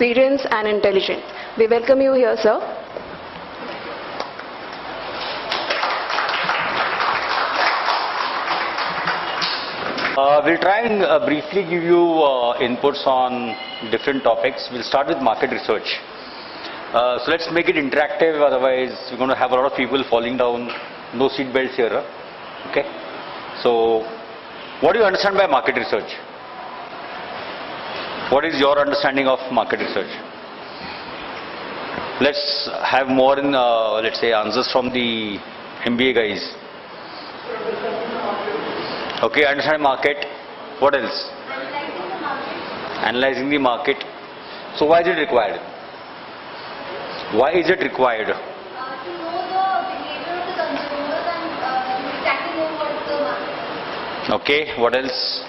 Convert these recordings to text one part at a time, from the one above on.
experience and intelligence. We welcome you here, sir. We'll try and briefly give you inputs on different topics. We'll start with market research. So let's make it interactive, otherwise we're going to have a lot of people falling down. No seat belts here. Okay. So what do you understand by market research? What is your understanding of market research? Let's have more in, let's say, answers from the MBA guys. Okay, understand market. What else? Analyzing the market. So why is it required? Why is it required? To know the behavior of the consumers and exactly know what is the market. Okay, what else?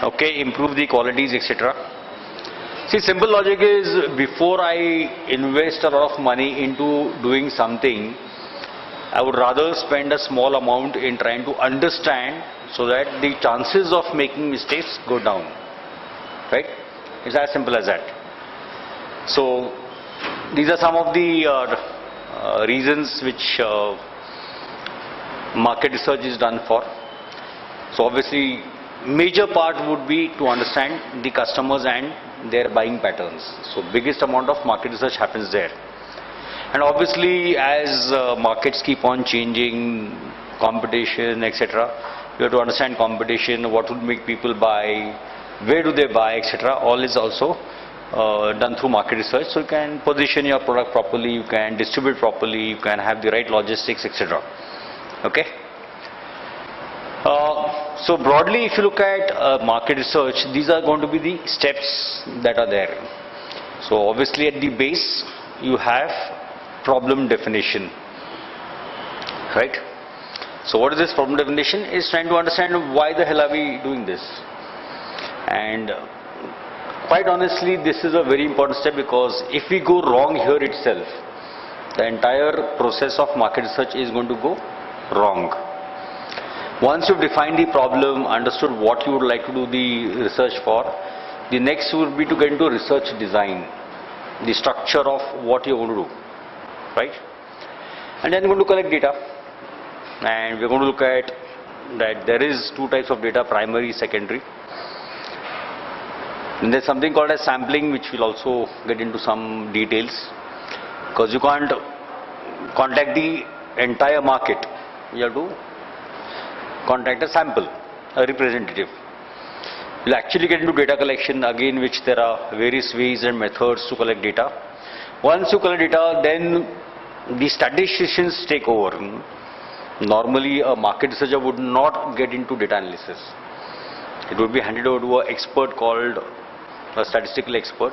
Okay, improve the qualities, etc. See, simple logic is, before I invest a lot of money into doing something, I would rather spend a small amount in trying to understand, so that the chances of making mistakes go down. Right? It's as simple as that. So these are some of the reasons which market research is done for. So obviously major part would be to understand the customers and their buying patterns. So biggest amount of market research happens there. And obviously as markets keep on changing, competition, etc., you have to understand competition, what would make people buy, where do they buy, etc. All is also done through market research. So you can position your product properly, you can distribute properly, you can have the right logistics, etc. Okay. So broadly, if you look at market research, these are going to be the steps that are there. So obviously at the base you have problem definition, right? So what is this problem definition? Is trying to understand why the hell are we doing this. And quite honestly, this is a very important step, because if we go wrong here itself, the entire process of market research is going to go wrong. Once you've defined the problem, understood what you would like to do the research for, the next would be to get into research design, the structure of what you're going to do, right? And then you're going to collect data, and we're going to look at that there is two types of data: primary, secondary. And there's something called as sampling, which will also get into some details, because you can't contact the entire market. You have to contact a sample, a representative. You'll actually get into data collection, again, which there are various ways and methods to collect data. Once you collect data, then the statisticians take over. Normally a market researcher would not get into data analysis. It would be handed over to an expert called a statistical expert,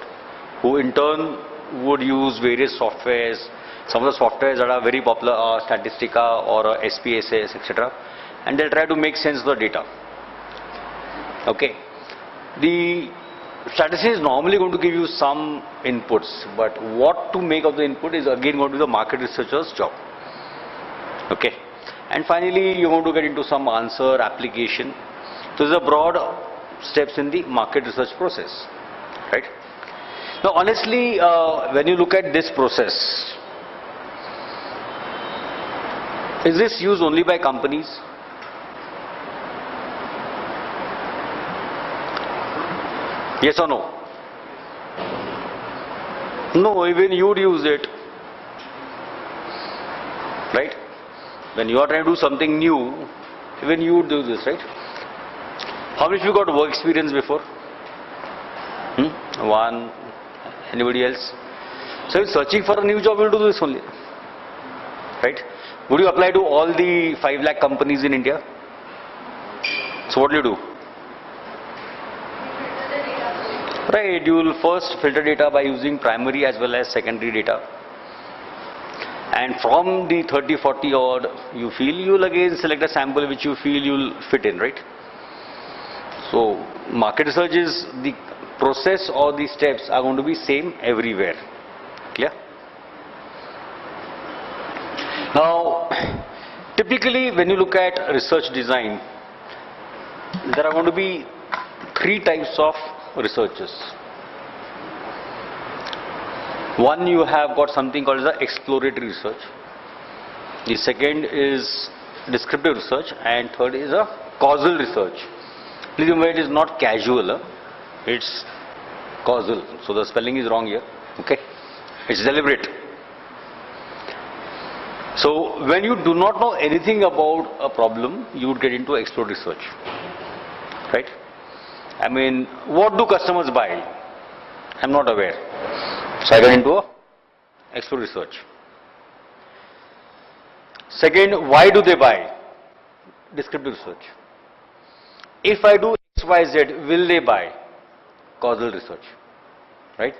who in turn would use various softwares. Some of the softwares that are very popular are Statistica or SPSS, etc. And they'll try to make sense of the data. Okay. The statistician is normally going to give you some inputs, but what to make of the input is again going to be the market researcher's job. Okay. And finally, you're going to get into some answer application. So these are broad steps in the market research process. Right? Now honestly, when you look at this process, is this used only by companies? Yes or no? No, even you would use it. Right? When you are trying to do something new, even you would do this, right? How many of you got work experience before? One. Anybody else? So if searching for a new job, you'll do this only. Right? Would you apply to all the 5 lakh companies in India? So what do you do? Right, you will first filter data by using primary as well as secondary data. And from the 30, 40 odd you feel, you will again select a sample which you feel you will fit in, right? So market research is the process, or the steps are going to be same everywhere. Clear? Now, typically when you look at research design, there are going to be 3 types of researches. One, you have got something called as the exploratory research. The second is descriptive research, and third is a causal research. Please remember, it is not casual, it's causal. So the spelling is wrong here. Okay, it's deliberate. So when you do not know anything about a problem, you would get into exploratory research, right? I mean, what do customers buy? I'm not aware. So I get into a exploratory research. Second, why do they buy? Descriptive research. If I do X, Y, Z, will they buy? Causal research, right?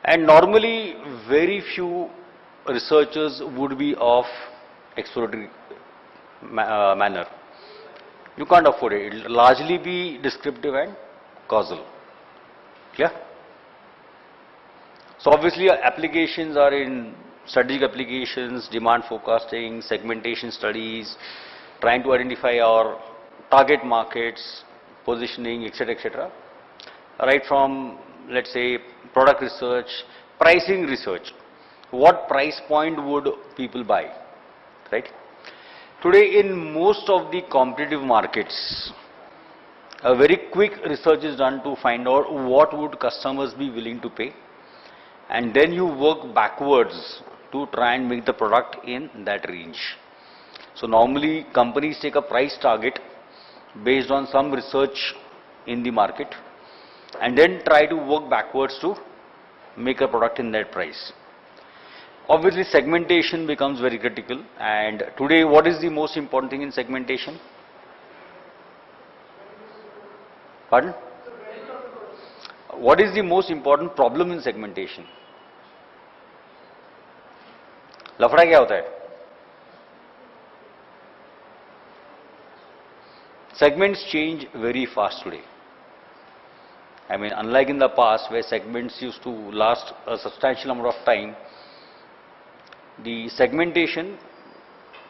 And normally, very few researchers would be of exploratory manner. You can't afford it. It will largely be descriptive and causal. Clear? So obviously, applications are in strategic applications, demand forecasting, segmentation studies, trying to identify our target markets, positioning, etc., etc. Right from, let's say, product research, pricing research. What price point would people buy, right? Today, in most of the competitive markets, a very quick research is done to find out what would customers be willing to pay, and then you work backwards to try and make the product in that range. So normally companies take a price target based on some research in the market and then try to work backwards to make a product in that price. Obviously segmentation becomes very critical, and today what is the most important thing in segmentation? Pardon? What is the most important problem in segmentation? लफड़ा क्या होता है? Segments change very fast today. I mean, unlike in the past where segments used to last a substantial amount of time, the segmentation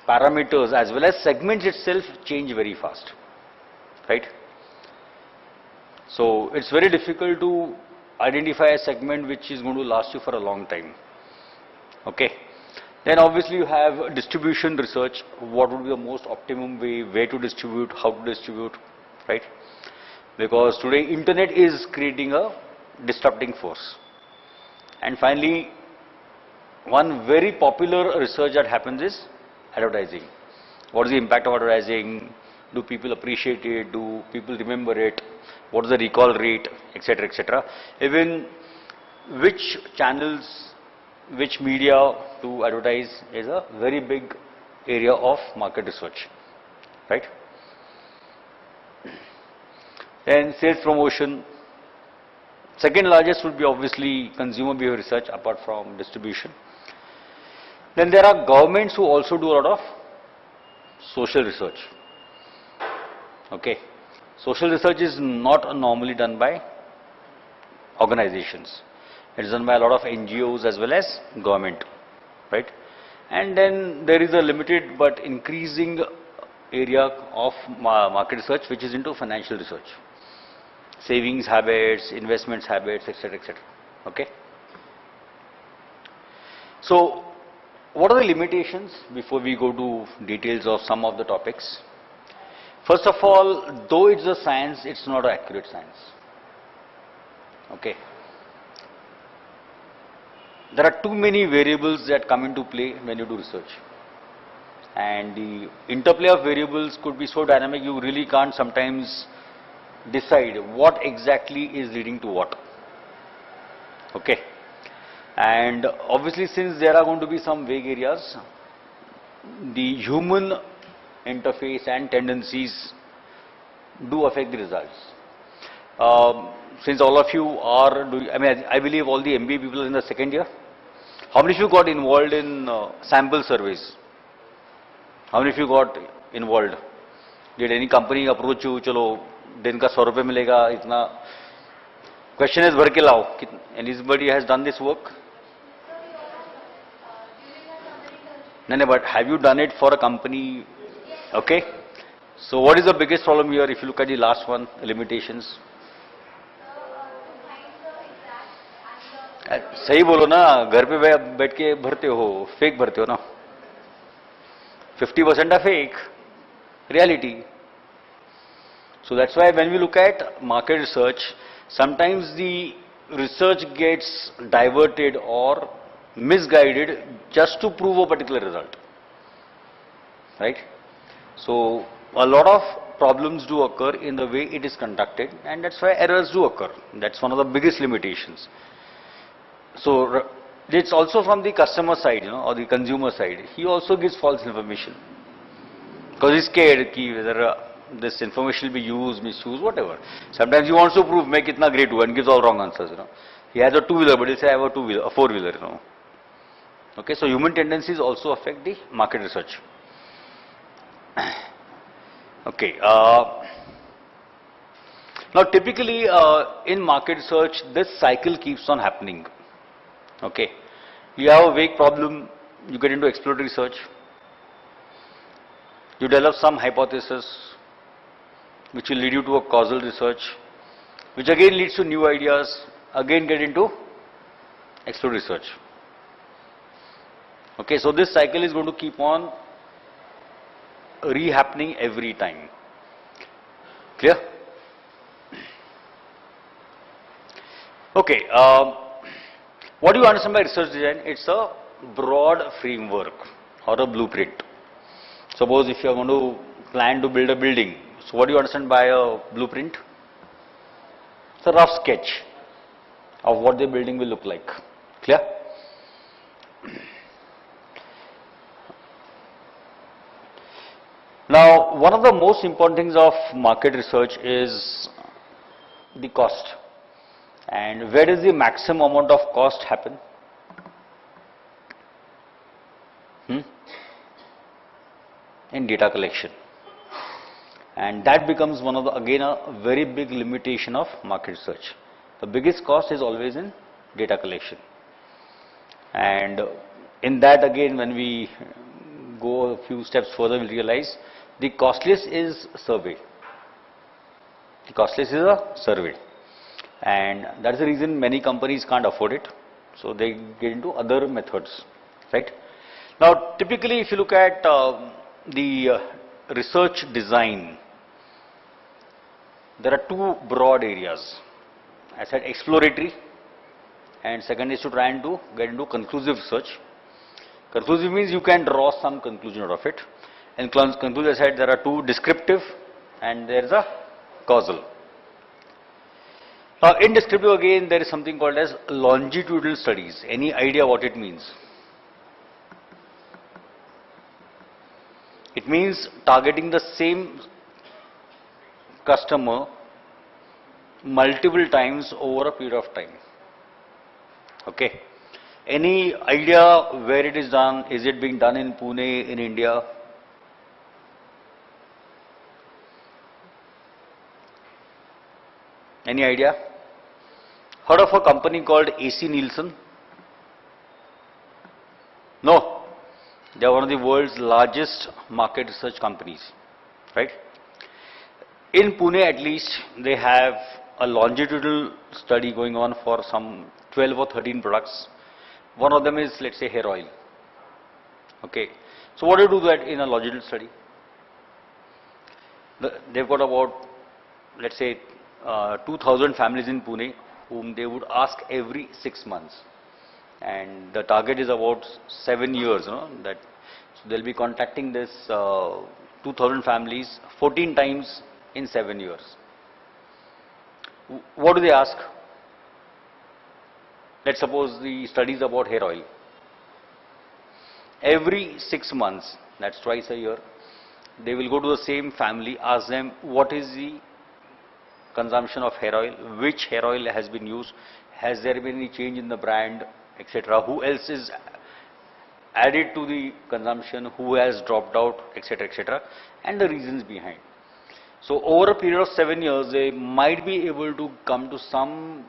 parameters as well as segments itself change very fast, right? So it's very difficult to identify a segment which is going to last you for a long time. Okay. Then obviously you have distribution research. What would be the most optimum way, where to distribute, how to distribute, right? Because today internet is creating a disrupting force. And finally, one very popular research that happens is advertising. What is the impact of advertising? Do people appreciate it? Do people remember it? What is the recall rate, etc., etc. Even which channels, which media to advertise is a very big area of market research, right? Then sales promotion. Second largest would be obviously consumer behavior research apart from distribution. Then there are governments who also do a lot of social research. Okay. Social research is not normally done by organizations. It is done by a lot of NGOs as well as government, right? And then there is a limited but increasing area of market research which is into financial research. Savings habits, investments habits, etc., etc. Okay. So, what are the limitations before we go to details of some of the topics? First of all, though it's a science, it's not an accurate science. Okay. There are too many variables that come into play when you do research. And the interplay of variables could be so dynamic, you really can't sometimes decide what exactly is leading to what. Okay. And obviously, since there are going to be some vague areas, the human interface and tendencies do affect the results. Since all of you are doing, I believe all the MBA people are in the second year. How many of you got involved in sample surveys? How many of you got involved? Did any company approach you? Chalo, दिन का 100 रुपए मिलेगा इतना. Question is भर के लाओ. Anybody has done this work? No, but have you done it for a company? Okay. So what is the biggest problem here if you look at the last one, limitations? सही बोलो ना, घर पे बैठ के भरते हो, फेक भरते हो ना. 50% are fake reality. So that's why when we look at market research, sometimes the research gets diverted or misguided just to prove a particular result, right? So a lot of problems do occur in the way it is conducted, and that's why errors do occur. That's one of the biggest limitations. So it's also from the customer side, or the consumer side. He also gives false information because he's scared whether this information will be used, misused, whatever. Sometimes he wants to prove, make itna great and gives all wrong answers. He has a two-wheeler, but he'll say I have a two-wheeler, a four-wheeler. Okay, so human tendencies also affect the market research. Okay. Now, typically in market research, this cycle keeps on happening. Okay, you have a vague problem, you get into exploratory research, you develop some hypothesis, which will lead you to a causal research, which again leads to new ideas, again get into exploratory research. Okay, so this cycle is going to keep on re-happening every time. Clear? Okay. What do you understand by research design? It's a broad framework or a blueprint. Suppose if you are going to plan to build a building, so what do you understand by a blueprint? It's a rough sketch of what the building will look like. Clear? Now, one of the most important things of market research is the cost. And where does the maximum amount of cost happen? In data collection. And that becomes one of the, again, a very big limitation of market research. The biggest cost is always in data collection. And in that, again, when we go a few steps further, we'll realize the costliest is survey. The costliest is a survey. And that's the reason many companies can't afford it. So they get into other methods, right? Now, typically, if you look at the research design, there are two broad areas. I said exploratory, and second is to try and to get into conclusive research. Conclusive means you can draw some conclusion out of it. In conclusive, I said there are two, descriptive and there is a causal. Now, in descriptive again, there is something called as longitudinal studies. Any idea what it means? It means targeting the same customer multiple times over a period of time. Okay. Any idea where it is done? Is it being done in Pune, in India? Any idea? Heard of a company called AC Nielsen? No. They are one of the world's largest market research companies, right? In Pune at least, they have a longitudinal study going on for some 12 or 13 products. One of them is, let's say, hair oil. Okay. So what do you do that in a longitudinal study? They've got about, let's say, 2,000 families in Pune whom they would ask every 6 months. And the target is about 7 years, that so they'll be contacting this 2,000 families 14 times in 7 years. What do they ask? Let's suppose the study is about hair oil. Every 6 months, that's twice a year, they will go to the same family, ask them what is the consumption of hair oil, which hair oil has been used, has there been any change in the brand, etc. Who else is added to the consumption, who has dropped out, etc., etc., and the reasons behind. So over a period of 7 years, they might be able to come to some,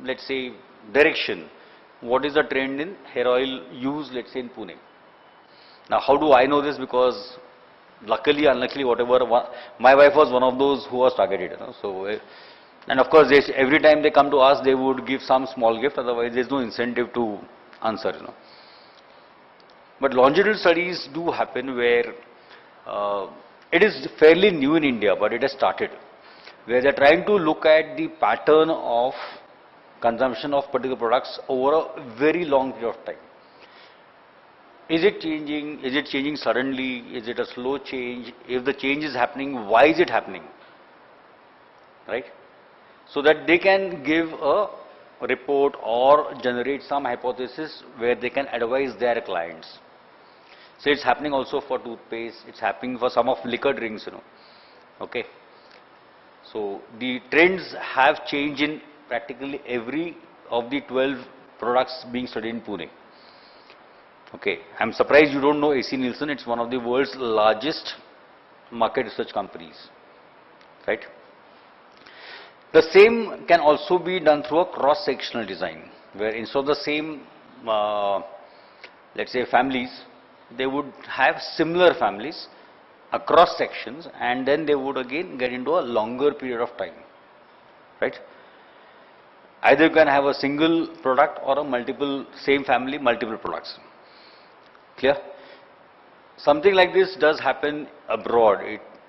let's say, direction. What is the trend in hair oil use, let's say, in Pune? Now, how do I know this? Because luckily, unluckily, whatever, my wife was one of those who was targeted. So And of course, every time they come to us, they would give some small gift, otherwise there's no incentive to answer, But longitudinal studies do happen where it is fairly new in India, but it has started, where they're trying to look at the pattern of consumption of particular products over a very long period of time. Is it changing? Is it changing suddenly? Is it a slow change? If the change is happening, why is it happening? Right? So that they can give a report or generate some hypothesis where they can advise their clients. So it's happening also for toothpaste, it's happening for some of liquor drinks, Okay. So the trends have changed in practically every of the 12 products being studied in Pune. Okay. I'm surprised you don't know AC Nielsen. It's one of the world's largest market research companies. Right? The same can also be done through a cross-sectional design, where instead of the same, let's say families, they would have similar families across sections, and then they would again get into a longer period of time. Right? Either you can have a single product or a multiple, same family, multiple products. Clear? Something like this does happen abroad.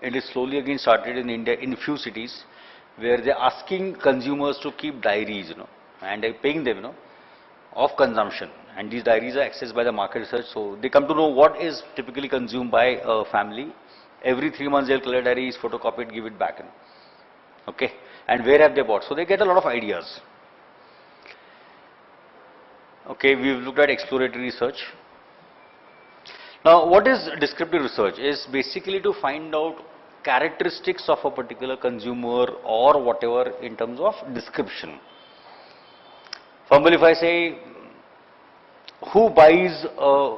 It is slowly again started in India in few cities, where they're asking consumers to keep diaries, and they're paying them, of consumption. And these diaries are accessed by the market research, so they come to know what is typically consumed by a family. Every 3 months they'll collect diaries, photocopy it, give it back. Okay? And where have they bought? So they get a lot of ideas. Okay, we've looked at exploratory research. Now, what is descriptive research? Is basically to find out characteristics of a particular consumer or whatever in terms of description. For example, if I say, who buys a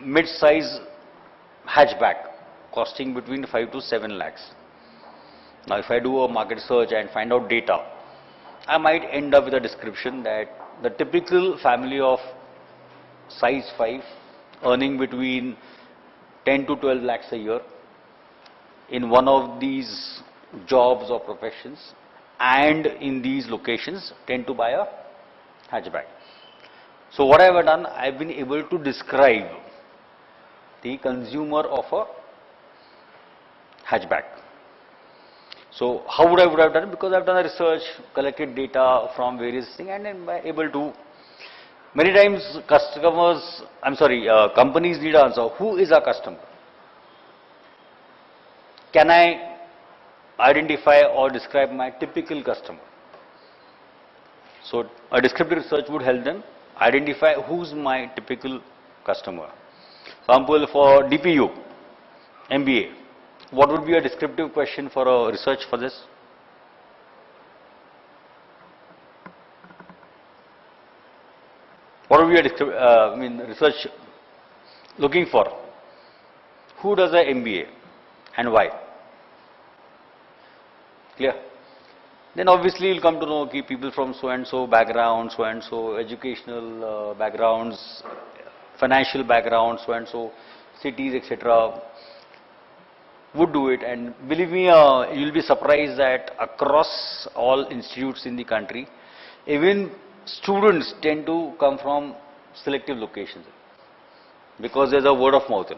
mid-size hatchback costing between 5 to 7 lakhs? Now, if I do a market research and find out data, I might end up with a description that the typical family of size 5 earning between 10 to 12 lakhs a year in one of these jobs or professions and in these locations tend to buy a hatchback. So what I have done, I have been able to describe the consumer of a hatchback. So how would I have done it? Because I have done a research, collected data from various things, and then I able to. Many times companies need an answer. Who is our customer? Can I identify or describe my typical customer? So a descriptive research would help them identify who's my typical customer. For example, for DPU, MBA, what would be a descriptive question for a research for this? What would be a research looking for? Who does a MBA and why? Clear? Then obviously you'll come to know people from so and so background, so and so educational backgrounds, financial backgrounds, so and so cities, etc. would do it. And believe me, you'll be surprised that across all institutes in the country, even students tend to come from selective locations because there's a word of mouth.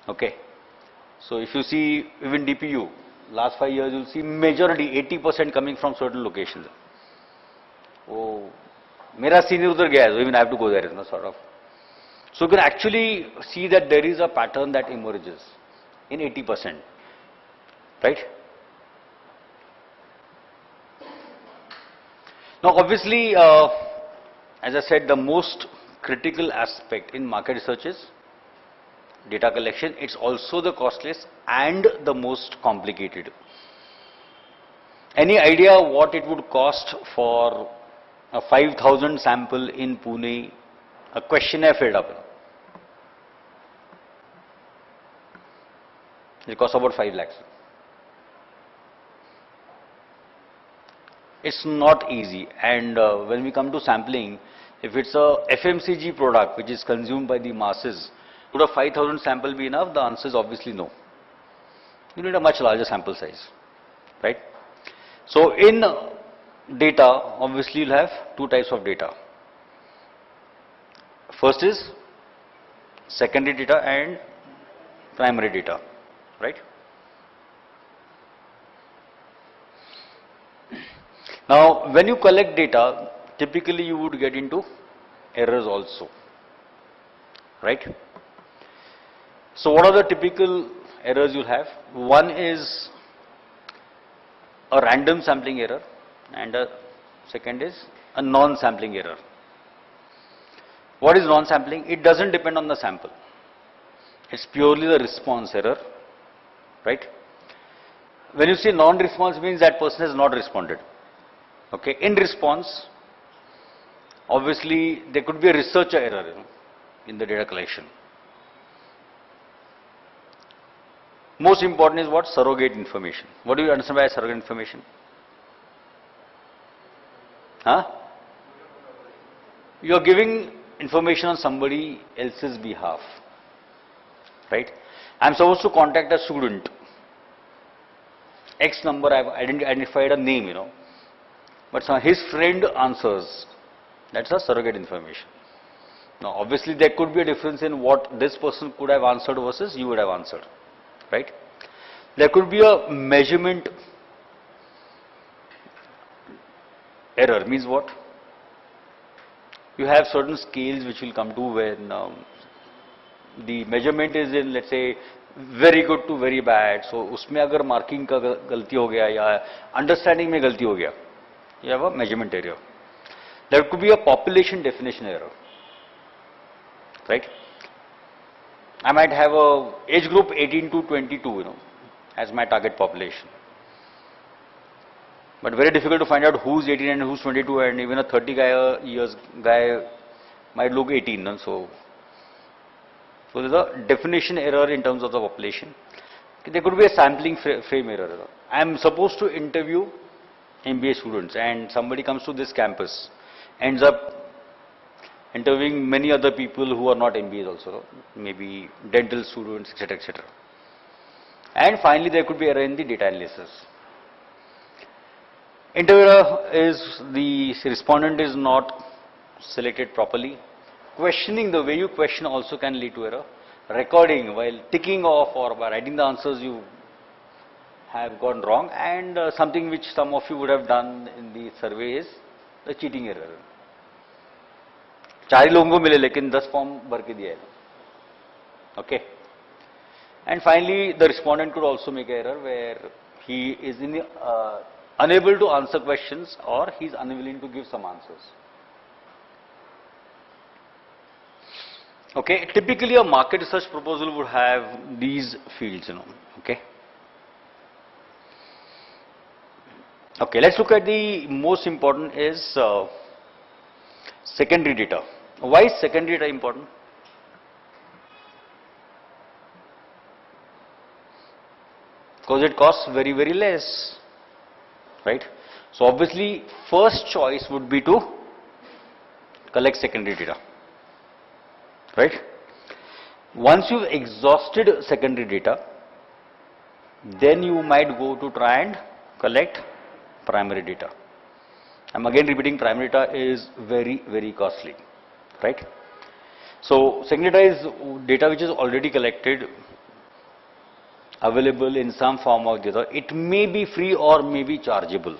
Okay. So if you see even DPU, last 5 years you'll see majority 80% coming from certain locations. Oh, mera senior udhar gaya hai, even I have to go there, sort of. So you can actually see that there is a pattern that emerges in 80%, right? Now obviously, as I said, the most critical aspect in market research is data collection. It's also the costliest and the most complicated. Any idea what it would cost for a 5,000 sample in Pune, a questionnaire filled up? It costs about 5 lakhs. It's not easy, and when we come to sampling, if it's a FMCG product which is consumed by the masses, would a 5,000 sample be enough? The answer is obviously no. You need a much larger sample size, right? So in data, obviously you'll have two types of data. First is secondary data and primary data, right? Now, when you collect data, typically you would get into errors also, right? So what are the typical errors you'll have? One is a random sampling error and a second is a non-sampling error. What is non-sampling? It doesn't depend on the sample. It's purely the response error, right? When you say non-response, means that person has not responded. Okay, in response, obviously there could be a researcher error, in the data collection. Most important is what? Surrogate information. What do you understand by surrogate information? Huh? You are giving information on somebody else's behalf, right? I am supposed to contact a student. X number, I have identified a name, but his friend answers. That's a surrogate information. Now, obviously, there could be a difference in what this person could have answered versus you would have answered, right? There could be a measurement error. Means what? You have certain scales which will come to when the measurement is in, let's say, very good to very bad. So, उसमें अगर marking का गलती हो गया या understanding में गलती हो गया, you have a measurement error. There could be a population definition error, right? I might have a age group 18 to 22, as my target population. But very difficult to find out who's 18 and who's 22, and even a 30 years guy might look 18. So there's a definition error in terms of the population. There could be a sampling frame error. I am supposed to interview MBA students, and somebody comes to this campus, ends up interviewing many other people who are not MBAs also, maybe dental students, etc., etc. And finally, there could be error in the data analysis. Interviewer is the respondent is not selected properly. Questioning, the way you question also can lead to error. Recording, while ticking off or by writing the answers, you have gone wrong, and something which some of you would have done in the survey is the cheating error. 4 लोगों को मिले लेकिन 10 form भर के दिया है. Okay. And finally, the respondent could also make an error where he is unable to answer questions or he is unwilling to give some answers. Okay. Typically, a market research proposal would have these fields, Okay. Okay. Let's look at the most important is secondary data. Why is secondary data important? Because it costs very, very less, right? So obviously, first choice would be to collect secondary data, right? Once you've exhausted secondary data, then you might go to try and collect primary data. I'm again repeating, primary data is very, very costly, right? So secondary data is data which is already collected, available in some form or the other. It may be free or may be chargeable.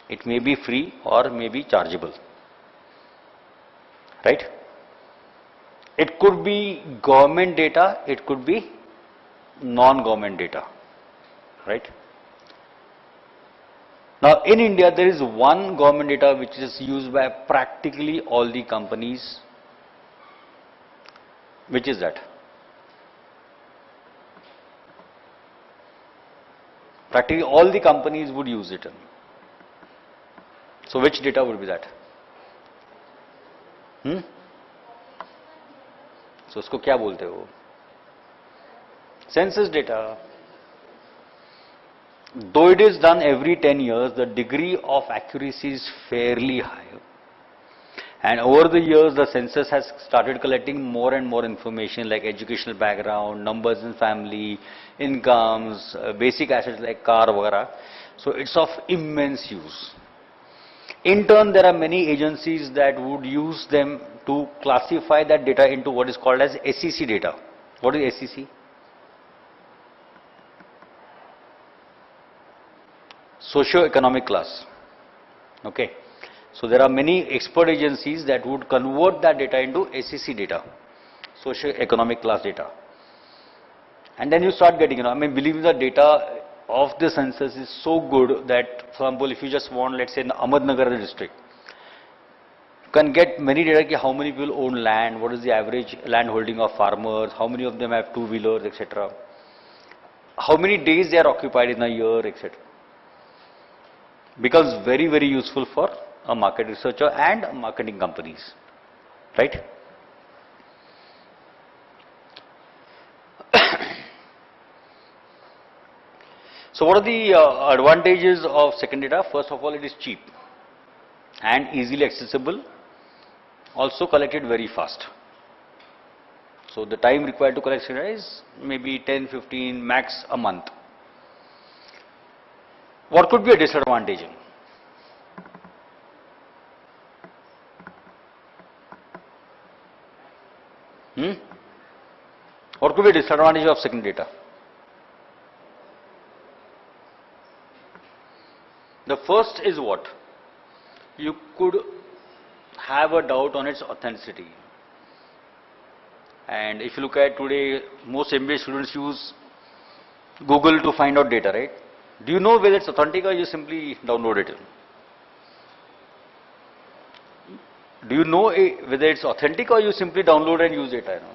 It may be free or may be chargeable, right? It could be government data, it could be non-government data, right? Now in India there is one government data which is used by practically all the companies. Which is that? Practically all the companies would use it. So which data would be that? So उसको क्या बोलते हो? Census data. Though it is done every 10 years, the degree of accuracy is fairly high. And over the years, the census has started collecting more and more information like educational background, numbers in family, incomes, basic assets like car, वगैरह. So it's of immense use. In turn, there are many agencies that would use them to classify that data into what is called as SEC data. What is SEC? Socio-economic class. Okay. So there are many expert agencies that would convert that data into SEC data, socio-economic class data. And then you start getting, I mean, believe me, the data of the census is so good that, for example, if you just want, let's say, in Ahmednagar district, you can get many data, like how many people own land, what is the average land holding of farmers, how many of them have two-wheelers, etc. How many days they are occupied in a year, etc. Becomes very, very useful for a market researcher and marketing companies, right? So what are the advantages of second data? First of all, it is cheap and easily accessible, also collected very fast. So the time required to collect data is maybe 10, 15, max a month. What could be a disadvantage? What could be a disadvantage of second data? The first is what? You could have a doubt on its authenticity. And if you look at today, most MBA students use Google to find out data, right? Do you know whether it's authentic or you simply download it? Do you know whether it's authentic or you simply download and use it? I know.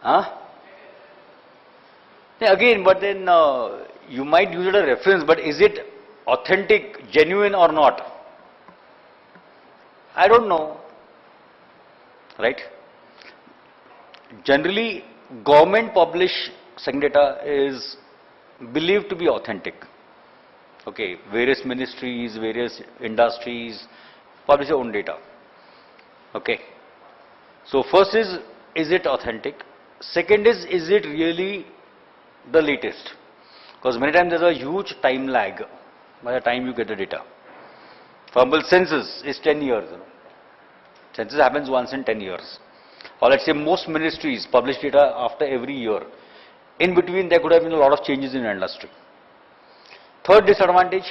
Huh? Yeah, again, but then you might use it as a reference, but is it authentic, genuine or not? I don't know. Right? Generally, government publish second data is believed to be authentic. Okay, various ministries, various industries publish their own data. Okay. So first is it authentic? Second is it really the latest? Because many times there's a huge time lag by the time you get the data. For example, census is 10 years. Census happens once in 10 years. Or let's say most ministries publish data after every year. In between there could have been a lot of changes in the industry. Third disadvantage,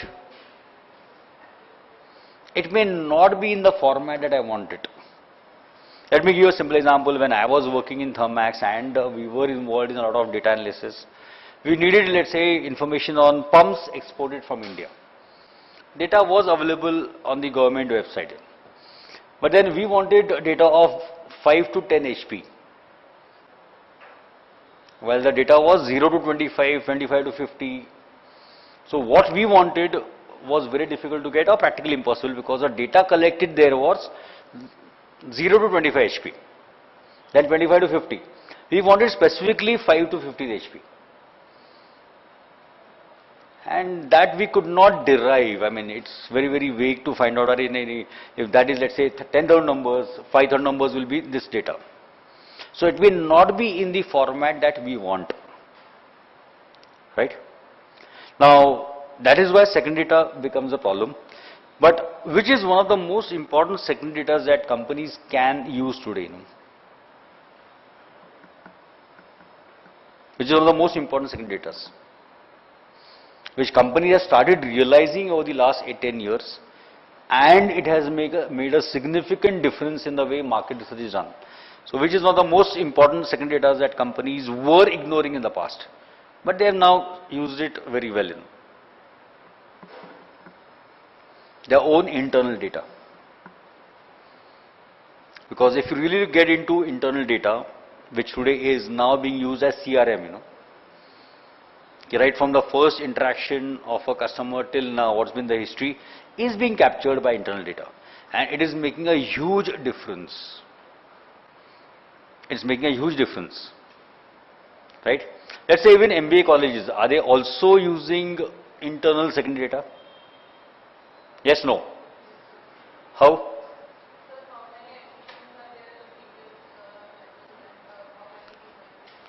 it may not be in the format that I want it. Let me give you a simple example. When I was working in Thermax and we were involved in a lot of data analysis, we needed, let's say, information on pumps exported from India. Data was available on the government website. But then we wanted data of 5 to 10 HP. While the data was 0 to 25, 25 to 50. So what we wanted was very difficult to get or practically impossible because the data collected there was 0 to 25 HP, then 25 to 50. We wanted specifically 5 to 50 HP. And that we could not derive. I mean, it's very, very vague to find out if that is, let's say, 10,000 numbers, 5,000 numbers will be this data. So it will not be in the format that we want. Right? Now, that is why second data becomes a problem. But which is one of the most important second data that companies can use today? Which is one of the most important second data, which companies have started realizing over the last 8-10 years, and it has made a significant difference in the way market research is done. So which is one of the most important second data that companies were ignoring in the past, but they have now used it very well in their own internal data. Because if you really get into internal data, which today is now being used as CRM, right from the first interaction of a customer till now, what's been the history, is being captured by internal data. And it is making a huge difference. It's making a huge difference. Right? Let's say even MBA colleges, are they also using internal secondary data? Yes, no. How?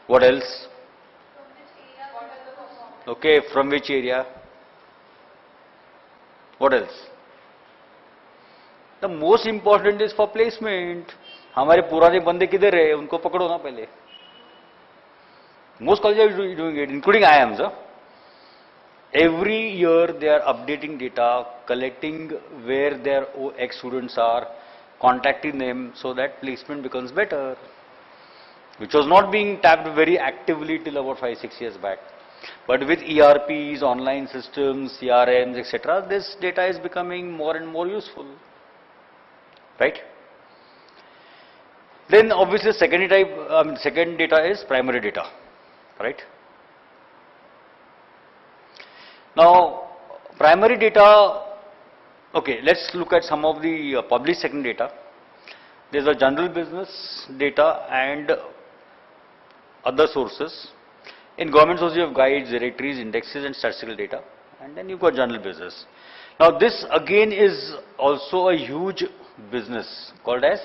What else? Okay, from which area? What else? The most important is for placement. हमारे पुराने बंदे किधर है? उनको पकड़ो ना पहले. Most colleges are doing it, including IIMs. Every year they are updating data, collecting where their ex-students are, contacting them so that placement becomes better, which was not being tapped very actively till about 5-6 years back. But with ERPs, online systems, CRMs, etc., this data is becoming more and more useful, right? Then obviously second data is primary data, right? Now primary data, okay, let's look at some of the published second data. There's a general business data and other sources. In government sources you have guides, directories, indexes and statistical data, and then you've got general business. Now this again is also a huge business called as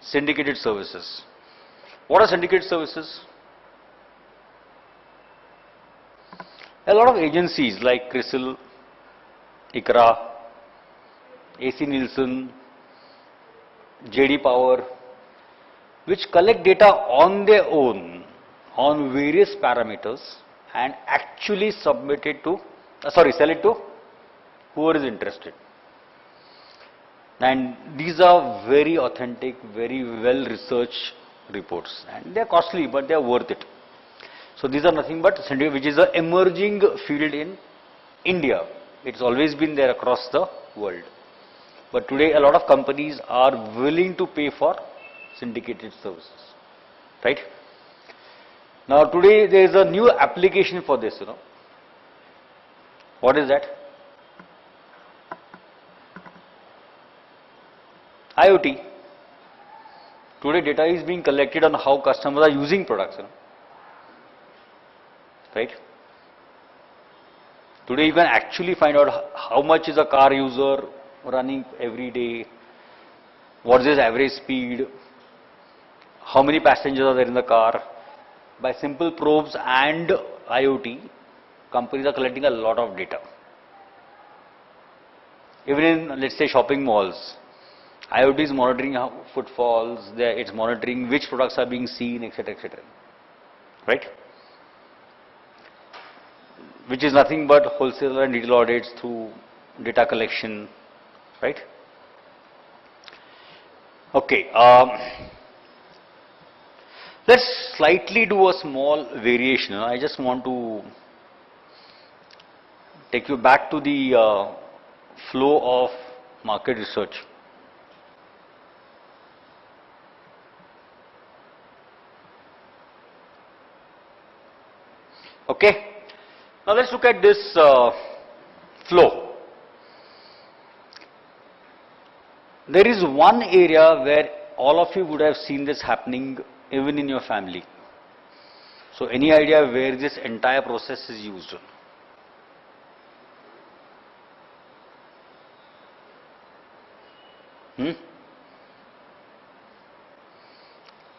syndicated services. What are syndicated services? A lot of agencies like CRISIL, ICRA, AC Nielsen, JD Power, which collect data on their own on various parameters and actually submit it to, sell it to whoever is interested. And these are very authentic, very well researched reports, and they are costly but they are worth it. So these are nothing but syndicate, which is an emerging field in India. It's always been there across the world. But today a lot of companies are willing to pay for syndicated services, right? Now today there is a new application for this, What is that? IoT. Today data is being collected on how customers are using products, right? Today you can actually find out how much is a car user running every day, what is his average speed, how many passengers are there in the car. By simple probes and IoT, companies are collecting a lot of data. Even in, let's say, shopping malls, IoT is monitoring how footfalls, it's monitoring which products are being seen, etc., etc., right? Which is nothing but wholesaler and retail audits through data collection, right? Okay, let's slightly do a small variation. I just want to take you back to the flow of market research. Okay, now let's look at this flow. There is one area where all of you would have seen this happening even in your family. So any idea where this entire process is used?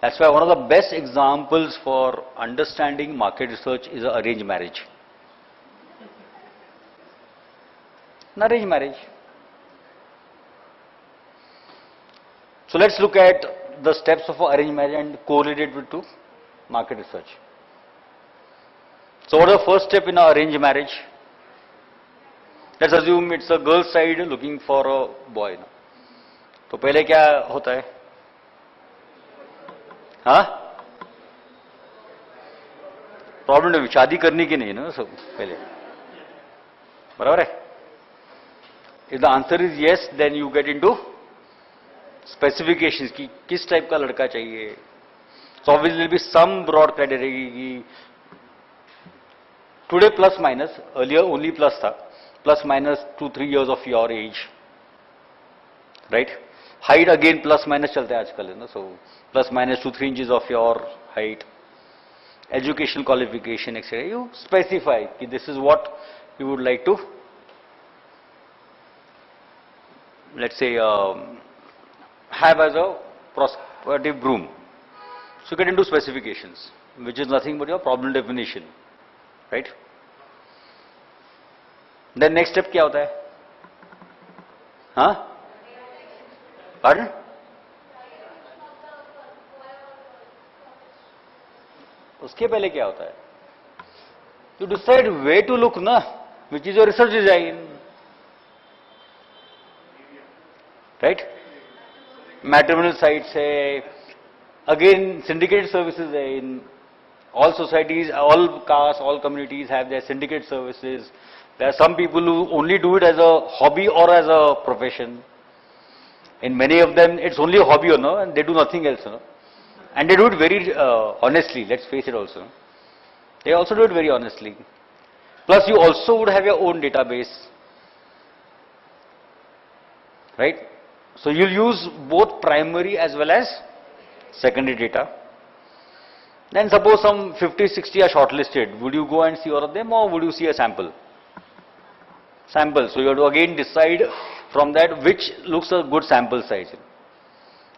That's why one of the best examples for understanding market research is arranged marriage. An arranged marriage. So let's look at the steps of arranged marriage and correlate it to market research. So what is the first step in an arranged marriage? Let's assume it's a girl side looking for a boy. तो पहले क्या होता है? हाँ? Problem है शादी करनी की नहीं ना सब पहले बराबर है? If the answer is yes, then you get into specifications कि किस टाइप का लड़का चाहिए. So obviously there will be some broad criteria कि today plus minus, earlier only plus था, plus minus 2-3 years of your age, right? Height again plus minus चलते हैं आजकल है ना, so plus minus 2-3 inches of your height. Educational qualification, etc. You specify कि this is what you would like to let's say, have as a prospective groom. So you get into specifications, which is nothing but your problem definition, right? Then next step क्या होता है? हाँ? Pardon? उसके पहले क्या होता है? You decide where to look, ना, which is your research design, right? Matrimonial sites है, again syndicated services है. In all societies, all castes, all communities have their syndicate services. There are some people who only do it as a hobby or as a profession. In many of them, it's only a hobby, and they do nothing else, and they do it very honestly. Let's face it, also. They also do it very honestly. Plus, you also would have your own database, right? So you'll use both primary as well as secondary data. Then suppose some 50, 60 are shortlisted. Would you go and see all of them, or would you see a sample? Sample. So you have to again decide from that which looks a good sample size.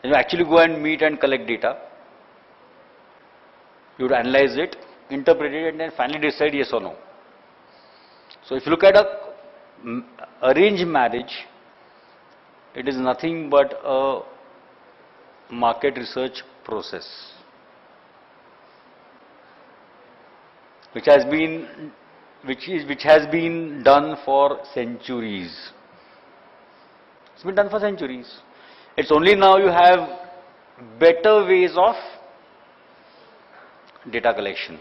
And you actually go and meet and collect data. You would analyze it, interpret it, and then finally decide yes or no. So if you look at a arranged marriage, it is nothing but a market research process, which has been done for centuries. It's been done for centuries. It's only now you have better ways of data collection.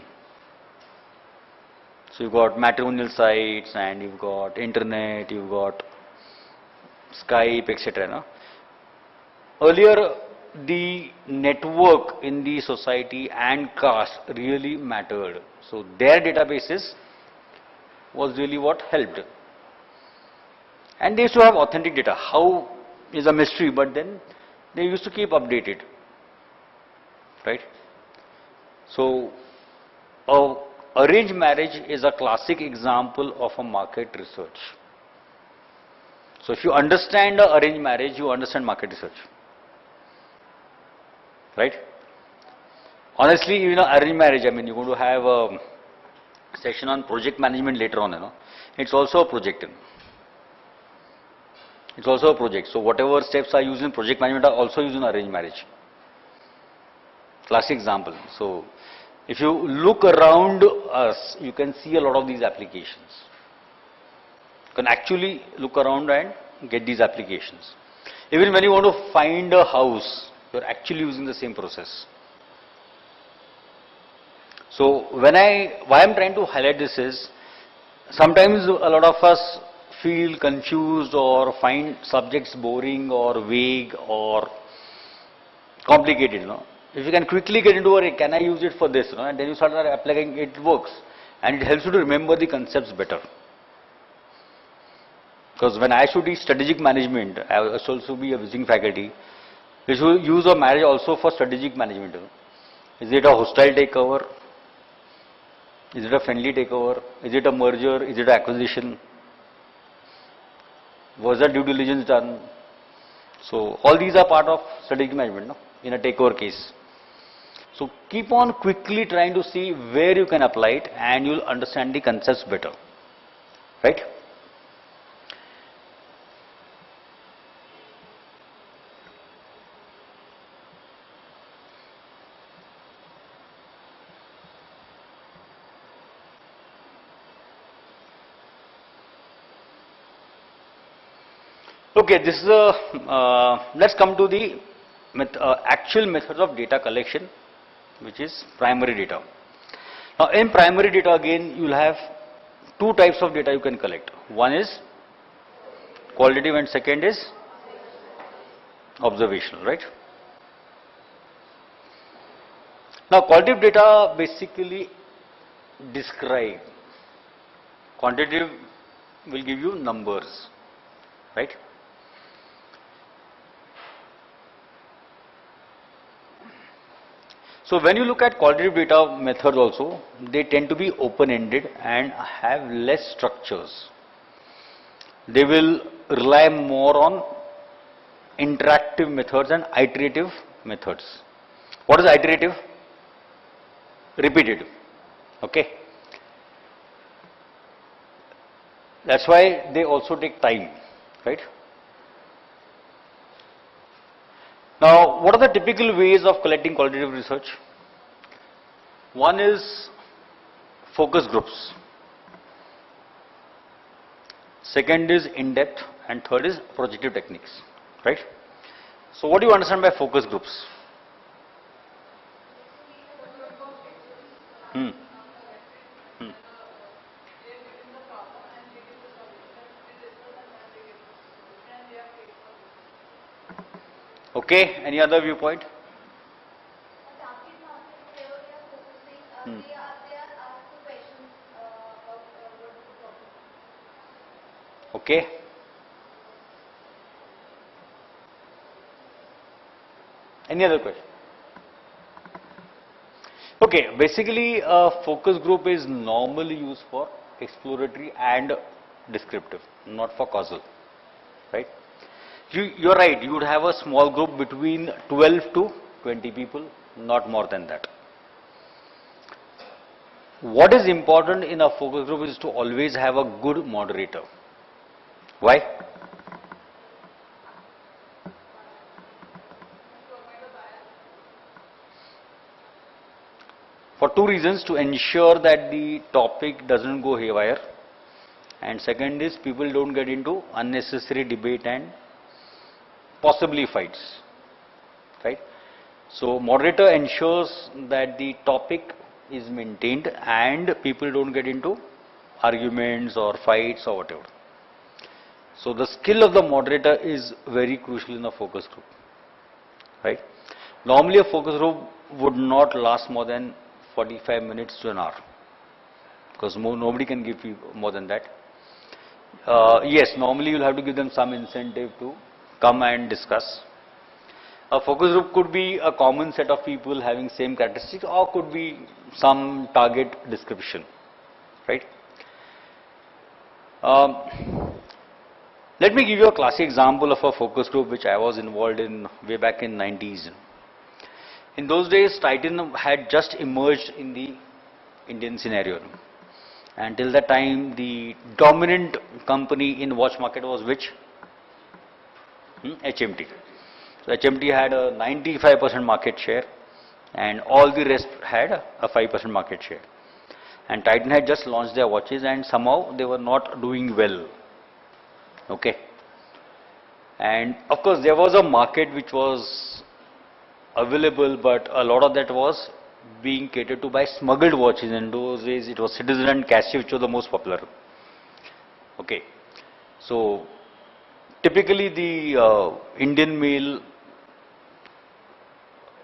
So you've got matrimonial sites, and you've got internet, you've got Skype, etc. No? Earlier, the network in the society and caste really mattered. So their databases was really what helped. And they used to have authentic data. How is a mystery, but then they used to keep updated, right? So arranged marriage is a classic example of a market research. So if you understand arranged marriage, you understand market research, right? Honestly, arranged marriage, I mean, you're going to have a session on project management later on, It's also a project. It's also a project. So whatever steps are used in project management are also used in arranged marriage. Classic example. So if you look around us, you can see a lot of these applications. You can actually look around and get these applications. Even when you want to find a house, you're actually using the same process. So why I'm trying to highlight this is, sometimes a lot of us feel confused or find subjects boring or vague or complicated, If you can quickly get into it, can I use it for this, and then you start applying, it works. And it helps you to remember the concepts better. Because when I should teach strategic management, I will also be a visiting faculty. We should use a marriage also for strategic management. Is it a hostile takeover? Is it a friendly takeover? Is it a merger? Is it an acquisition? Was the due diligence done? So all these are part of strategic management, in a takeover case. So keep on quickly trying to see where you can apply it, and you'll understand the concepts better, right? Okay, this is let's come to the actual methods of data collection, which is primary data. Now in primary data, again, you will have two types of data you can collect. One is qualitative and second is observational, right? Now qualitative data basically describe. Quantitative will give you numbers, right? So when you look at qualitative data methods also, they tend to be open-ended and have less structures. They will rely more on interactive methods and iterative methods. What is iterative? Repeated. Okay. That's why they also take time, right? Now, what are the typical ways of collecting qualitative research? One is focus groups. Second is in-depth, and third is projective techniques, right? So what do you understand by focus groups? Hmm. Hmm. Okay, any other viewpoint? Target market, wherever they are focusing, they are asked the questions about what is the problem. Okay. Any other question? Okay, basically a focus group is normally used for exploratory and descriptive, not for causal, right? You're right, you would have a small group between 12 to 20 people, not more than that. What is important in a focus group is to always have a good moderator. Why? For two reasons: to ensure that the topic doesn't go haywire, and second is people don't get into unnecessary debate and possibly fights, right? So moderator ensures that the topic is maintained and people don't get into arguments or fights or whatever. So the skill of the moderator is very crucial in a focus group, right? Normally a focus group would not last more than 45 minutes to an hour, because nobody can give you more than that. Yes, normally you'll have to give them some incentive to come and discuss. A focus group could be a common set of people having same characteristics, or could be some target description, right? Let me give you a classic example of a focus group which I was involved in way back in 90s. In those days, Titan had just emerged in the Indian scenario. Until that time, the dominant company in watch market was which? HMT. So HMT had a 95% market share, and all the rest had a 5% market share. And Titan had just launched their watches, and somehow they were not doing well. Okay. And of course, there was a market which was available, but a lot of that was being catered to by smuggled watches. In those days, it was Citizen and Casio which were the most popular. Okay. So typically the Indian male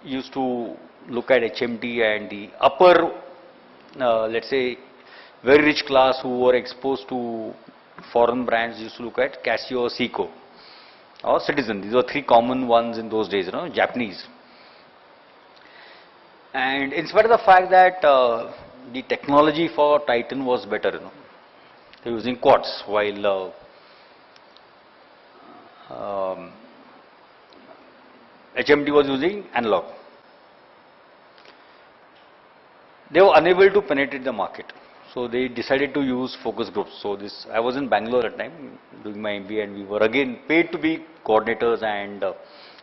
used to look at HMT, and the upper, let's say, very rich class who were exposed to foreign brands used to look at Casio or Seiko or Citizen. These were three common ones in those days, Japanese. And in spite of the fact that the technology for Titan was better, they were using quartz, while HMT was using analog. They were unable to penetrate the market, so they decided to use focus groups. So I was in Bangalore at the time doing my MBA, and we were again paid to be coordinators, and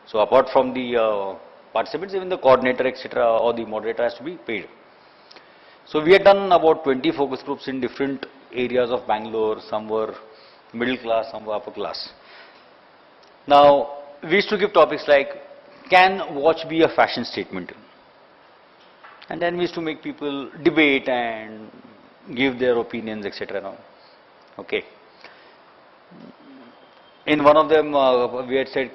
so apart from the participants, even the coordinator, etc., or the moderator has to be paid. So we had done about 20 focus groups in different areas of Bangalore. Some were middle class, some were upper class. Now, we used to give topics like, can watch be a fashion statement? And then we used to make people debate and give their opinions, etc. Okay. In one of them, we had said,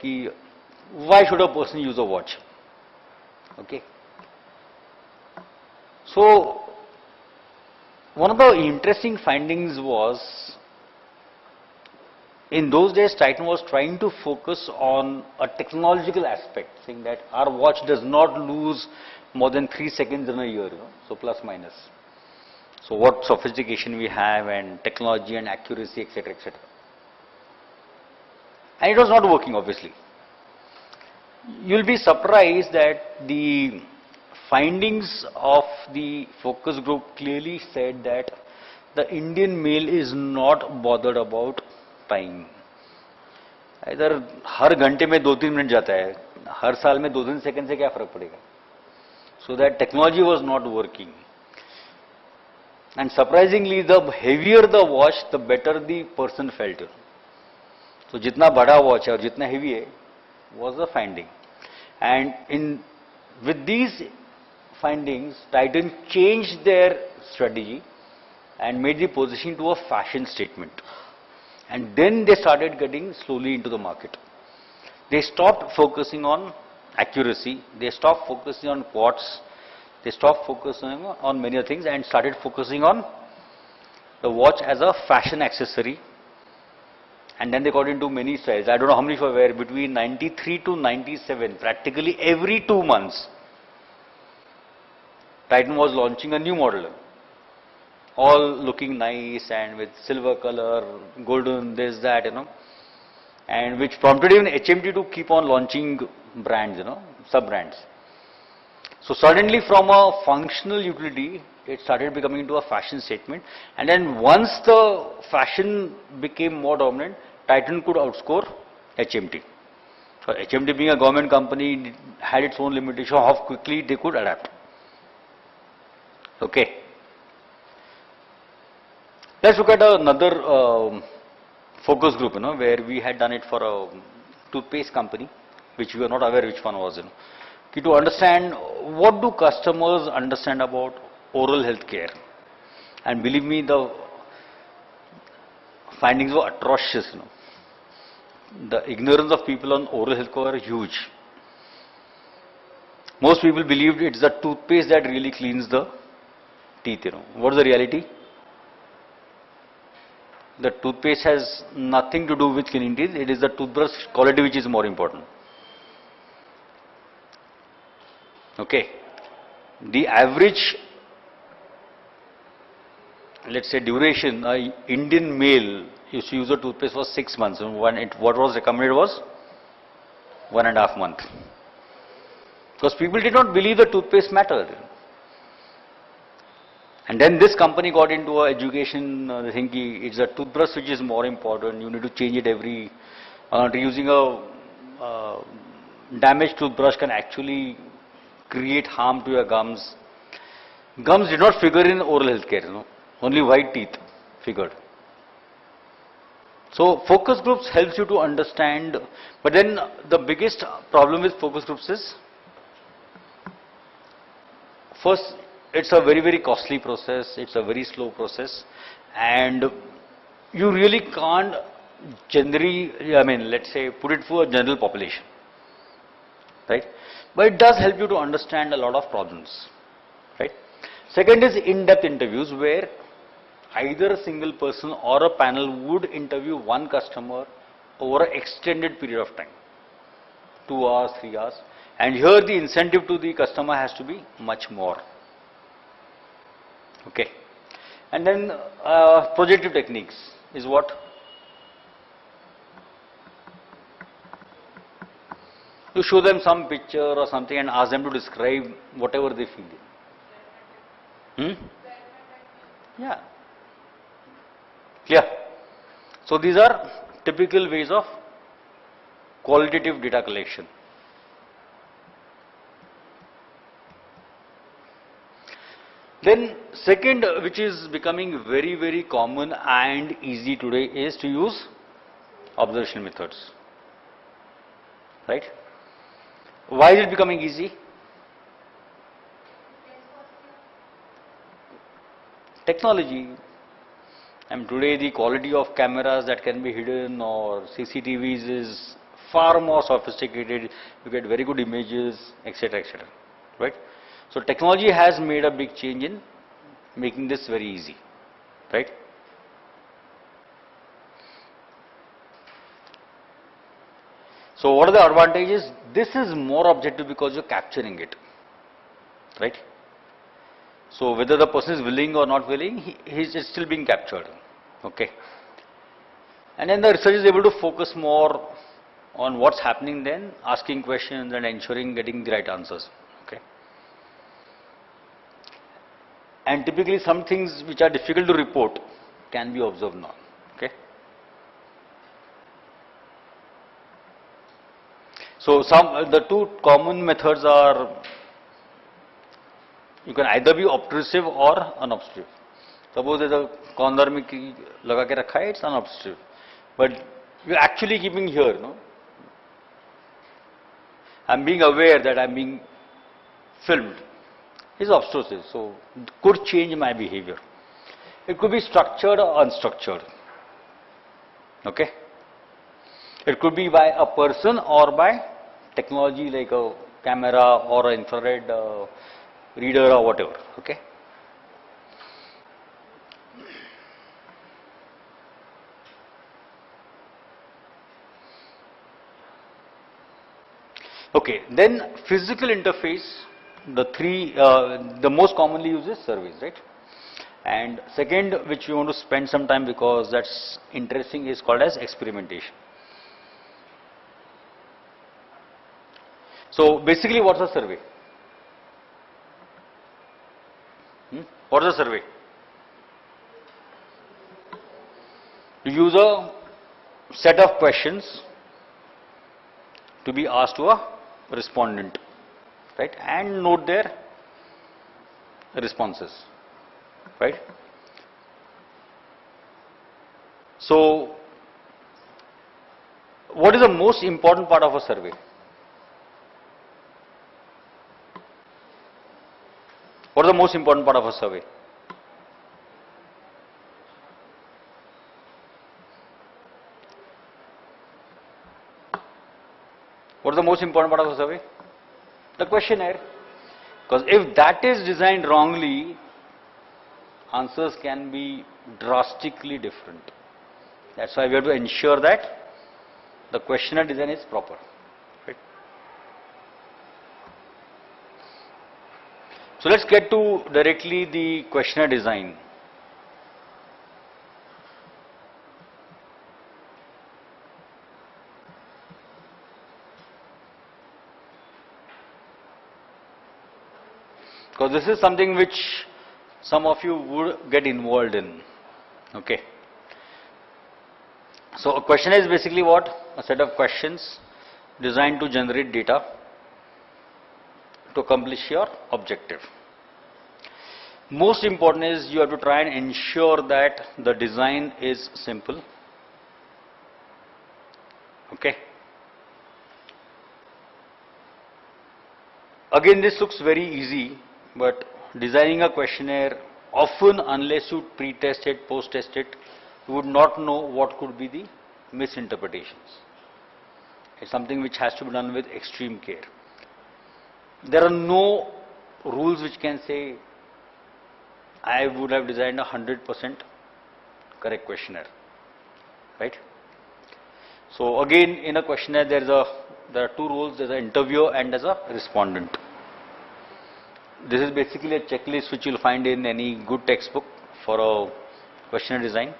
why should a person use a watch? Okay. So, one of the interesting findings was, in those days, Titan was trying to focus on a technological aspect, saying that our watch does not lose more than 3 seconds in a year, so plus minus. So what sophistication we have, and technology and accuracy, etc., etc. And it was not working, obviously. You'll be surprised that the findings of the focus group clearly said that the Indian male is not bothered about time. इधर हर घंटे में 2-3 minute जाता है, हर साल में 2-3 second से क्या फर्क पड़ेगा? So that technology was not working. And surprisingly, the heavier the watch, the better the person felt. So जितना बड़ा watch है और जितना heavy है, was the finding. And with these findings, Titan changed their strategy and made the positioning to a fashion statement. And then they started getting slowly into the market. They stopped focusing on accuracy, they stopped focusing on quartz, they stopped focusing on many other things and started focusing on the watch as a fashion accessory. And then they got into many styles. I don't know how many were between 93 to 97, practically every 2 months, Titan was launching a new model. All looking nice and with silver color, golden, this, that, and which prompted even HMT to keep on launching brands, sub-brands. So suddenly from a functional utility, it started becoming into a fashion statement. And then once the fashion became more dominant, Titan could outscore HMT. So HMT being a government company had its own limitation of how quickly they could adapt. Okay. Let's look at another focus group, where we had done it for a toothpaste company, which we were not aware which one was. To understand what do customers understand about oral health care. And believe me, the findings were atrocious. The ignorance of people on oral health care are huge. Most people believed it's the toothpaste that really cleans the teeth. What's the reality? The toothpaste has nothing to do with cleaning teeth. It is the toothbrush quality which is more important. Okay. The average, let's say, duration, Indian male used to use a toothpaste for 6 months. And what was recommended was 1.5 months. Because people did not believe the toothpaste mattered. And then this company got into a education thinking it's a toothbrush which is more important. You need to change it every. Using a damaged toothbrush can actually create harm to your gums. Gums did not figure in oral health care. Only white teeth figured. So focus groups helps you to understand. But then the biggest problem with focus groups is, first, it's a very, very costly process, it's a very slow process, and you really can't generally, let's say, put it for a general population, right? But it does help you to understand a lot of problems, right? Second is in-depth interviews, where either a single person or a panel would interview one customer over an extended period of time, 2 hours, 3 hours, and here the incentive to the customer has to be much more. Okay. And then projective techniques is what? You show them some picture or something and ask them to describe whatever they feel. Yeah. Clear? So these are typical ways of qualitative data collection. Then second, which is becoming very, very common and easy today, is to use observational methods. Right? Why is it becoming easy? Technology. And today the quality of cameras that can be hidden or CCTVs is far more sophisticated. You get very good images, etc., etc. Right? So technology has made a big change in making this very easy, right? So what are the advantages? This is more objective because you're capturing it, right? So whether the person is willing or not willing, he's still being captured, okay? And then the research is able to focus more on what's happening then, asking questions and ensuring getting the right answers. Okay. And typically some things which are difficult to report can be observed now. Okay. So the two common methods are, you can either be obtrusive or unobtrusive. Suppose there's a corner में लगा के रखा है, it's unobtrusive, but you're actually keeping here, no? I'm being aware that I'm being filmed. Is obtrusive, so could change my behavior. It could be structured or unstructured. Okay. It could be by a person or by technology like a camera or an infrared reader or whatever. Okay. Okay, then physical interface, the most commonly used is surveys, right? And second, which we want to spend some time because that's interesting, is called as experimentation. So basically, what's a survey? What is a survey? You use a set of questions to be asked to a respondent, right, and note their responses, right. So what is the most important part of a survey? What is the most important part of a survey? What is the most important part of the survey? The questionnaire. Because if that is designed wrongly, answers can be drastically different. That's why we have to ensure that the questionnaire design is proper. Right? So let's get to directly the questionnaire design. Because this is something which some of you would get involved in. Okay. So a questionnaire is basically what? A set of questions designed to generate data to accomplish your objective. Most important is you have to try and ensure that the design is simple. Okay. Again, this looks very easy, but designing a questionnaire, often unless you pre-test it, post-test it, you would not know what could be the misinterpretations. It's something which has to be done with extreme care. There are no rules which can say, I would have designed a 100% correct questionnaire, right? So again, in a questionnaire, there are two roles, there's an interviewer and there's a respondent. This is basically a checklist which you'll find in any good textbook for a questionnaire design.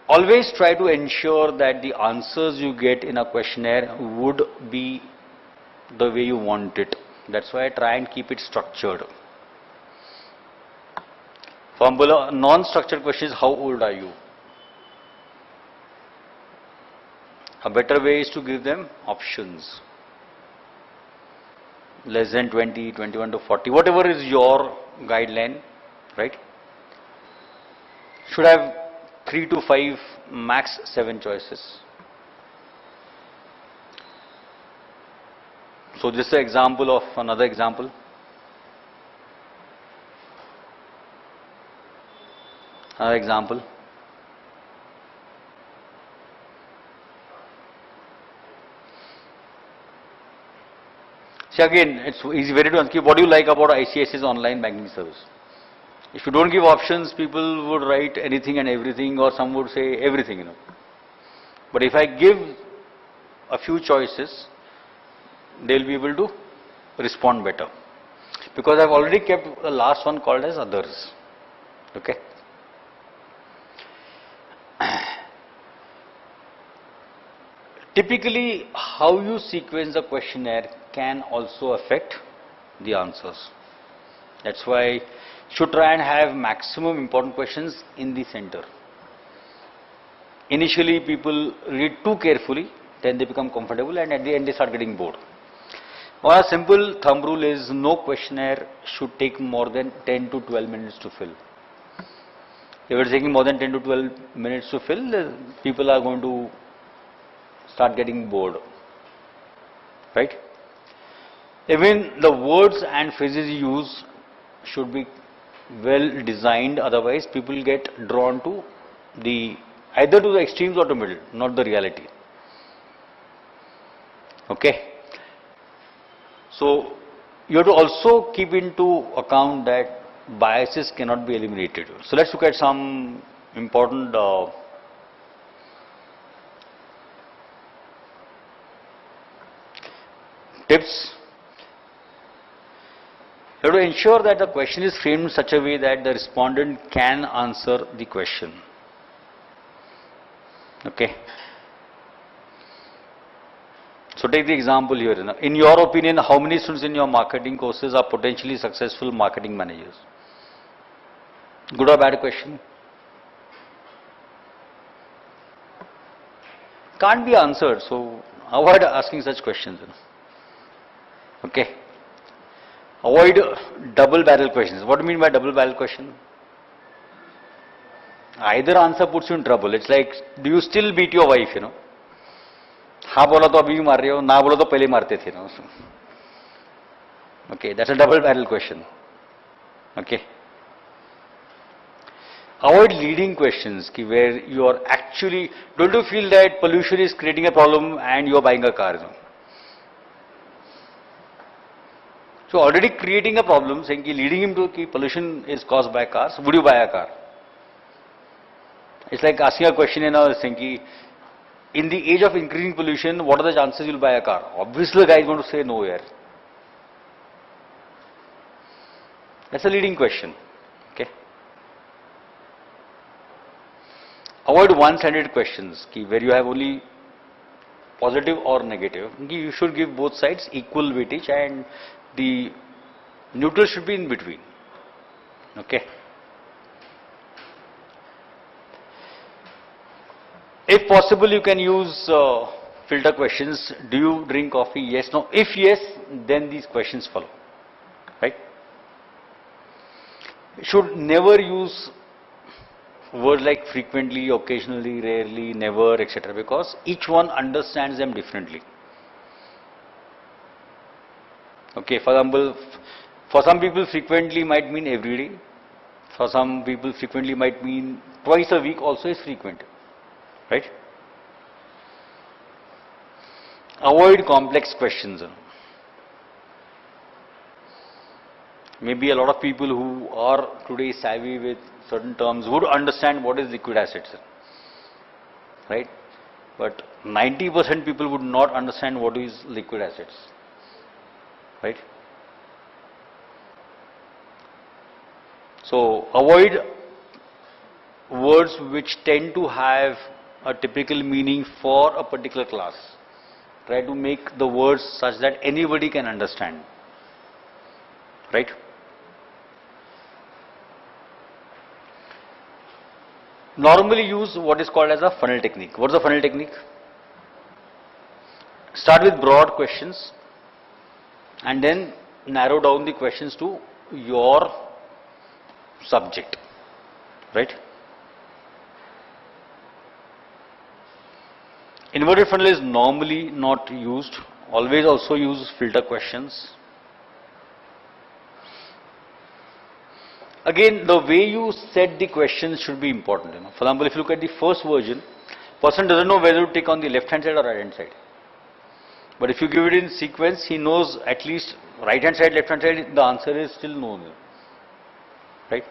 Always try to ensure that the answers you get in a questionnaire would be the way you want it. That's why I try and keep it structured. For example, a non-structured question is, how old are you? A better way is to give them options. Less than 20, 21 to 40, whatever is your guideline, right? Should have 3 to 5, max 7 choices. So this is an example of another example. Another example. See, again, it's easy, very to ask you, what do you like about ICICI's online banking service? If you don't give options, people would write anything and everything, or some would say everything, you know. But if I give a few choices, they'll be able to respond better. Because I've already kept the last one called as others. Okay. Typically, how you sequence the questionnaire can also affect the answers. That's why you should try and have maximum important questions in the center. Initially, people read too carefully, then they become comfortable, and at the end they start getting bored. Or a simple thumb rule is no questionnaire should take more than 10 to 12 minutes to fill. If it's taking more than 10 to 12 minutes to fill, people are going to start getting bored, right? Even the words and phrases you use should be well designed, otherwise people get drawn to either to the extremes or to middle, not the reality. Okay. So you have to also keep into account that biases cannot be eliminated. So let's look at some important tips. You have to ensure that the question is framed in such a way that the respondent can answer the question. Okay. So take the example here. In your opinion, how many students in your marketing courses are potentially successful marketing managers? Good or bad question? Can't be answered, so avoid asking such questions. Okay. Avoid double barrel questions. What do you mean by double barrel question? Either answer puts you in trouble. It's like, do you still beat your wife, हाँ बोला तो अभी भी मार रहे हो, ना बोला तो पहले मारते थे ना. Okay, that's a double barrel question. Okay. Avoid leading questions where you are actually, don't you feel that pollution is creating a problem and you are buying a car? So already creating a problem, saying leading him to pollution is caused by cars, would you buy a car? It's like asking a question saying in the age of increasing pollution, what are the chances you'll buy a car? Obviously the guy is going to say no here. That's a leading question. Okay. Avoid one-sided questions where you have only positive or negative. You should give both sides equal weightage and the neutral should be in between. Okay. If possible, you can use filter questions. Do you drink coffee? Yes, no. If yes, then these questions follow. Right? Should never use words like frequently, occasionally, rarely, never, etc. because each one understands them differently. Okay, for example, for some people frequently might mean every day. For some people frequently might mean twice a week also is frequent. Right? Avoid complex questions. Maybe a lot of people who are today savvy with certain terms would understand what is liquid assets. Right? But 90% people would not understand what is liquid assets. Right? So avoid words which tend to have a typical meaning for a particular class. Try to make the words such that anybody can understand. Right? Normally use what is called as a funnel technique. What is the funnel technique? Start with broad questions and then narrow down the questions to your subject. Right? Inverted funnel is normally not used. Always also use filter questions. Again, the way you set the questions should be important. For example, if you look at the first version, person doesn't know whether to tick on the left hand side or right hand side. But if you give it in sequence, he knows at least right hand side, left hand side, the answer is still known. Right?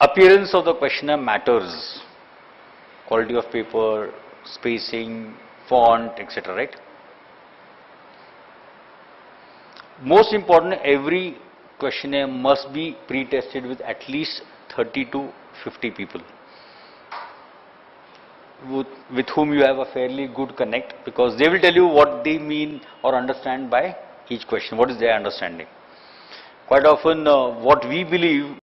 Appearance of the questionnaire matters. Quality of paper, spacing, font, etc. Right? Most important, every questionnaire must be pre-tested with at least 30 to 50 people. with whom you have a fairly good connect, because they will tell you what they mean or understand by each question, what is their understanding. Quite often what we believe